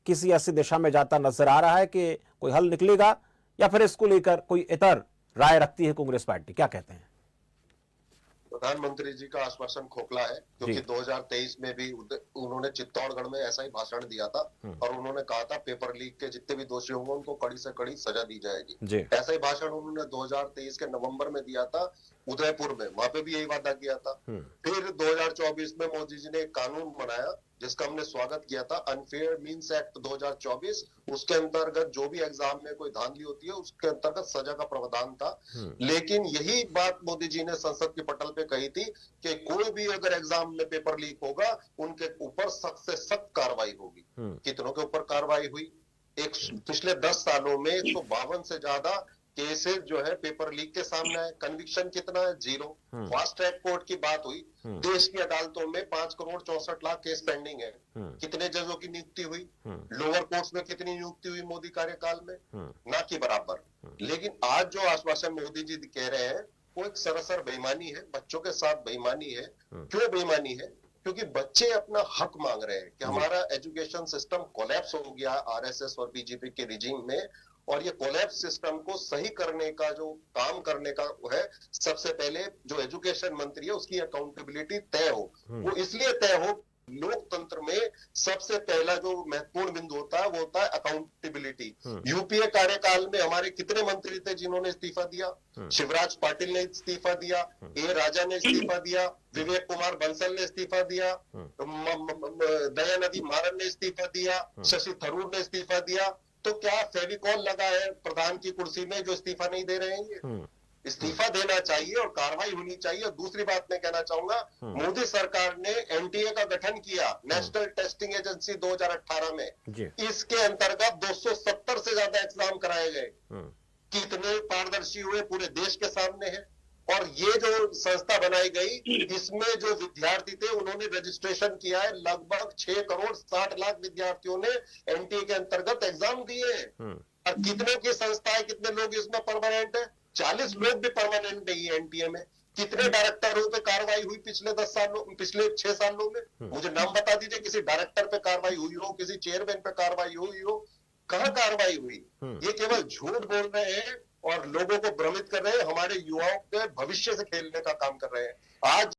किसी ऐसी दिशा में जाता नजर आ रहा है कि कोई हल निकलेगा, या फिर इसको लेकर कोई इतर राय रखती है कांग्रेस पार्टी? क्या कहते हैं? प्रधानमंत्री जी का आश्वासन खोखला है, जी। क्योंकि 2023 में भी उन्होंने चित्तौड़गढ़ में ऐसा ही भाषण दिया था और उन्होंने कहा था पेपर लीक के जितने भी दोषी होंगे उनको कड़ी से कड़ी सजा दी जाएगी। जी। ऐसा ही भाषण उन्होंने 2023 के नवंबर में दिया था उदयपुर में, वहां पे भी यही वादा किया था। फिर 2024 में मोदी जी ने एक कानून बनाया जिसका हमने स्वागत किया था, अनफेयर मींस एक्ट 2024। उसके अंतर्गत जो भी एग्जाम में कोई धांधली होती है उसके अंतर्गत सजा का प्रावधान था। लेकिन यही बात मोदी जी ने संसद के पटल पे कही थी कि कोई भी अगर एग्जाम में पेपर लीक होगा उनके ऊपर सख्त से सख्त कार्रवाई होगी। कितनों के ऊपर कार्रवाई हुई? पिछले 10 सालों में 152 से ज्यादा केसेस जो है पेपर लीक के सामने आए। कन्विक्शन कितना है? 0। फास्ट ट्रैक कोर्ट की बात हुई, देश की अदालतों में 5,64,00,000 केस पेंडिंग है। कितने जजों की नियुक्ति हुई? लोअर कोर्ट्स में कितनी नियुक्ति हुई मोदी कार्यकाल में? ना कि बराबर। लेकिन आज जो आश्वासन मोदी जी कह रहे हैं वो एक सरासर बेईमानी है, बच्चों के साथ बेईमानी है। क्यों बेईमानी है? क्योंकि बच्चे अपना हक मांग रहे हैं कि हमारा एजुकेशन सिस्टम कोलैप्स हो गया आरएसएस और बीजेपी के रिजीम में, और ये कोलैप्स सिस्टम को सही करने का जो काम करने का है, सबसे पहले जो एजुकेशन मंत्री है उसकी अकाउंटेबिलिटी तय हो। वो इसलिए तय हो, लोकतंत्र में सबसे पहला जो महत्वपूर्ण बिंदु होता है वो होता है अकाउंटेबिलिटी। यूपीए कार्यकाल में हमारे कितने मंत्री थे जिन्होंने इस्तीफा दिया? शिवराज पाटिल ने इस्तीफा दिया, ए राजा ने इस्तीफा दिया, विवेक कुमार बंसल ने इस्तीफा दिया, दयानिधि मारन ने इस्तीफा दिया, शशि थरूर ने इस्तीफा दिया। तो क्या फेविकॉल लगा है प्रधान की कुर्सी में जो इस्तीफा नहीं दे रहे हैं? ये इस्तीफा देना चाहिए और कार्रवाई होनी चाहिए। और दूसरी बात मैं कहना चाहूंगा, मोदी सरकार ने एनटीए का गठन किया, नेशनल टेस्टिंग एजेंसी 2018 में। इसके अंतर्गत 270 से ज्यादा एग्जाम कराए गए। कितने पारदर्शी हुए? पूरे देश के सामने है। और ये जो संस्था बनाई गई इसमें जो विद्यार्थी थे उन्होंने रजिस्ट्रेशन किया है। लगभग 6,60,00,000 विद्यार्थियों ने एनटीए के अंतर्गत एग्जाम दिए हैं। और कितने की संस्था है, कितने लोग इसमें परमानेंट है? 40 लोग भी परमानेंट नहीं है एनटीए में। कितने डायरेक्टरों पे कार्रवाई हुई पिछले 6 सालों में? मुझे नाम बता दीजिए किसी डायरेक्टर पे कार्रवाई हुई हो, किसी चेयरमैन पे कार्रवाई हुई हो? कहां कार्रवाई हुई? ये केवल झूठ बोल रहे हैं और लोगों को भ्रमित कर रहे हैं, हमारे युवाओं के भविष्य से खेलने का काम कर रहे हैं। आज